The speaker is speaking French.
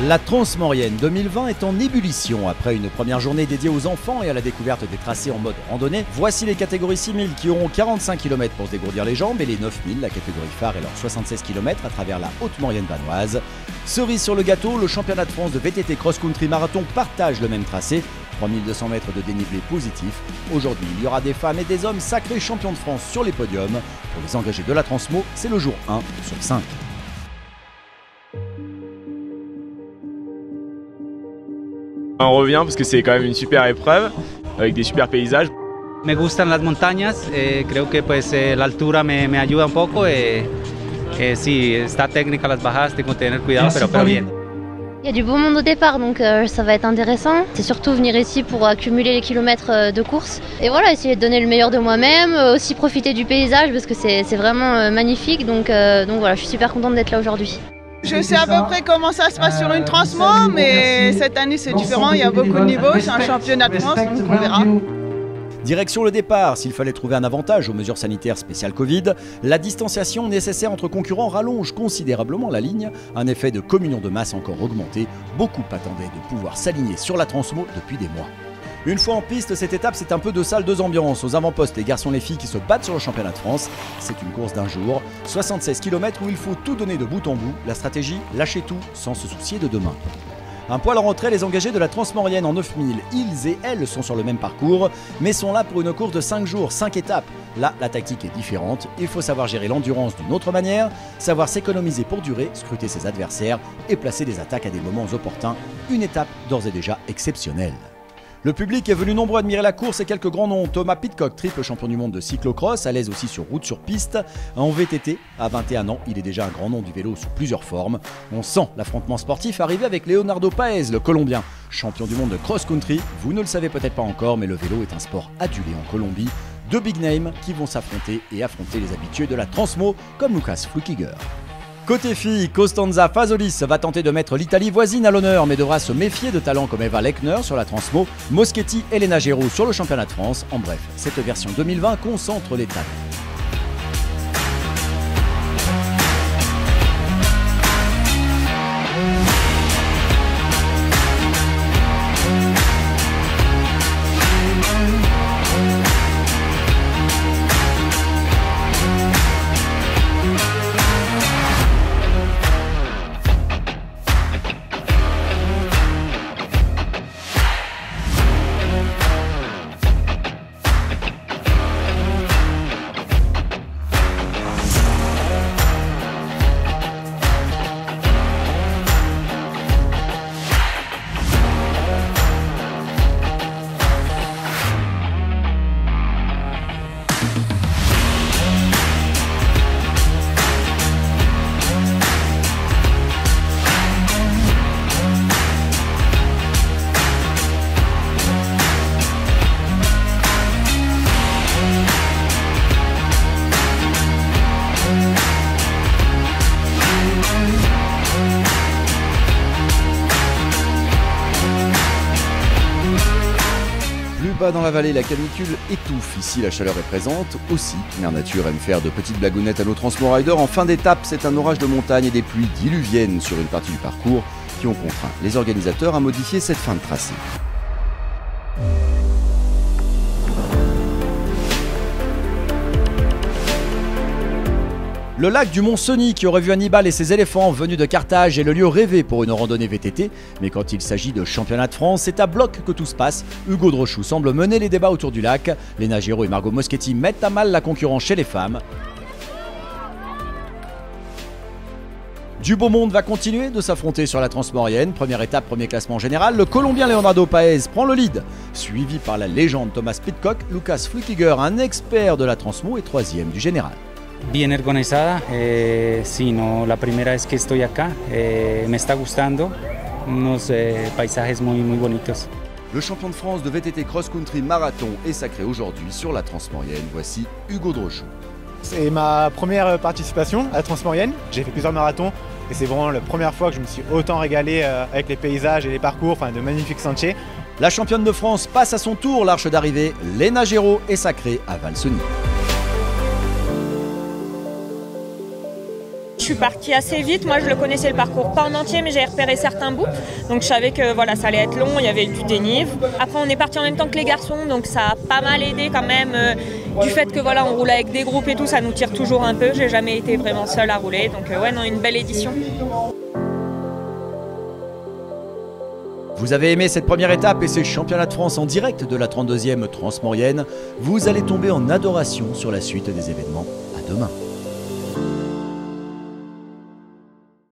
La Transmaurienne 2020 est en ébullition. Après une première journée dédiée aux enfants et à la découverte des tracés en mode randonnée, voici les catégories 6000 qui auront 45 km pour se dégourdir les jambes et les 9000, la catégorie phare et leurs 76 km à travers la Haute-Maurienne vanoise. Cerise sur le gâteau, le championnat de France de VTT cross-country marathon partage le même tracé, 3200 mètres de dénivelé positif. Aujourd'hui, il y aura des femmes et des hommes sacrés champions de France sur les podiums. Pour les engagés de la Transmo, c'est le jour 1 sur 5. On revient parce que c'est quand même une super épreuve avec des super paysages. Me gustan las montañas, creo que pues la altura me ayuda un poco, sí, está técnica las bajadas, tengo que tener cuidado, pero bien. Il y a du beau monde au départ, donc ça va être intéressant. C'est surtout venir ici pour accumuler les kilomètres de course. Et voilà, essayer de donner le meilleur de moi-même, aussi profiter du paysage parce que c'est vraiment magnifique. Donc voilà, je suis super contente d'être là aujourd'hui. Je sais à peu près comment ça se passe sur une Transmo, mais cette année c'est différent, il y a beaucoup de niveaux, c'est un championnat de France, donc on verra. Direction le départ, s'il fallait trouver un avantage aux mesures sanitaires spéciales Covid, la distanciation nécessaire entre concurrents rallonge considérablement la ligne, un effet de communion de masse encore augmenté. Beaucoup attendaient de pouvoir s'aligner sur la Transmo depuis des mois. Une fois en piste, cette étape, c'est un peu de salle, deux ambiances. Aux avant-postes, les garçons et les filles qui se battent sur le championnat de France. C'est une course d'un jour, 76 km où il faut tout donner de bout en bout. La stratégie, lâcher tout sans se soucier de demain. Un poil en retrait, les engagés de la Transmaurienne en 9000. Ils et elles sont sur le même parcours, mais sont là pour une course de 5 jours, 5 étapes. Là, la tactique est différente. Il faut savoir gérer l'endurance d'une autre manière, savoir s'économiser pour durer, scruter ses adversaires et placer des attaques à des moments opportuns. Une étape d'ores et déjà exceptionnelle. Le public est venu nombreux admirer la course et quelques grands noms. Thomas Pidcock, triple champion du monde de cyclocross, à l'aise aussi sur route, sur piste. En VTT, à 21 ans, il est déjà un grand nom du vélo sous plusieurs formes. On sent l'affrontement sportif arriver avec Leonardo Paes, le Colombien, champion du monde de cross-country. Vous ne le savez peut-être pas encore, mais le vélo est un sport adulé en Colombie. Deux big names qui vont s'affronter et affronter les habitués de la Transmo, comme Lukas Flukiger. Côté filles, Costanza Fasolis va tenter de mettre l'Italie voisine à l'honneur, mais devra se méfier de talents comme Eva Lechner sur la Transmo, Moschetti et Lena Giraud sur le championnat de France. En bref, cette version 2020 concentre les talents. Bas dans la vallée, la canicule étouffe. Ici, la chaleur est présente. Aussi, Mère Nature aime faire de petites blagounettes à nos Transmo Riders. En fin d'étape, c'est un orage de montagne et des pluies diluviennes sur une partie du parcours qui ont contraint les organisateurs à modifier cette fin de tracé. Le lac du Mont-Cenis, qui aurait vu Hannibal et ses éléphants venus de Carthage, est le lieu rêvé pour une randonnée VTT. Mais quand il s'agit de championnat de France, c'est à bloc que tout se passe. Hugo Drochou semble mener les débats autour du lac. Lena Giraud et Margot Moschetti mettent à mal la concurrence chez les femmes. Du beau monde va continuer de s'affronter sur la Transmaurienne. Première étape, premier classement général. Le Colombien Leonardo Paes prend le lead, suivi par la légende Thomas Pidcock. Lukas Flukiger, un expert de la Transmo, est troisième du général. Bien organizada, sí, no, la primera vez que estoy acá, me está gustando, unos paisajes muy bonitos. Le champion de France de VTT cross-country marathon est sacré aujourd'hui sur la Transmaurienne. Voici Hugo Drochou. C'est ma première participation à la Transmaurienne. J'ai fait plusieurs marathons et c'est vraiment la première fois que je me suis autant régalé avec les paysages et les parcours, enfin de magnifiques sentiers. La championne de France passe à son tour l'arche d'arrivée. Lena Giraud est sacrée à Val-Cenis. je suis partie assez vite. Moi, je le connaissais le parcours pas en entier, mais j'ai repéré certains bouts. Donc, je savais que voilà, ça allait être long, il y avait du dénive. Après, on est parti en même temps que les garçons, donc ça a pas mal aidé quand même. Du fait que voilà, on roule avec des groupes et tout, ça nous tire toujours un peu. J'ai jamais été vraiment seule à rouler. Donc, ouais, non, une belle édition. Vous avez aimé cette première étape et ces championnats de France en direct de la 32e Transmaurienne. Vous allez tomber en adoration sur la suite des événements. À demain.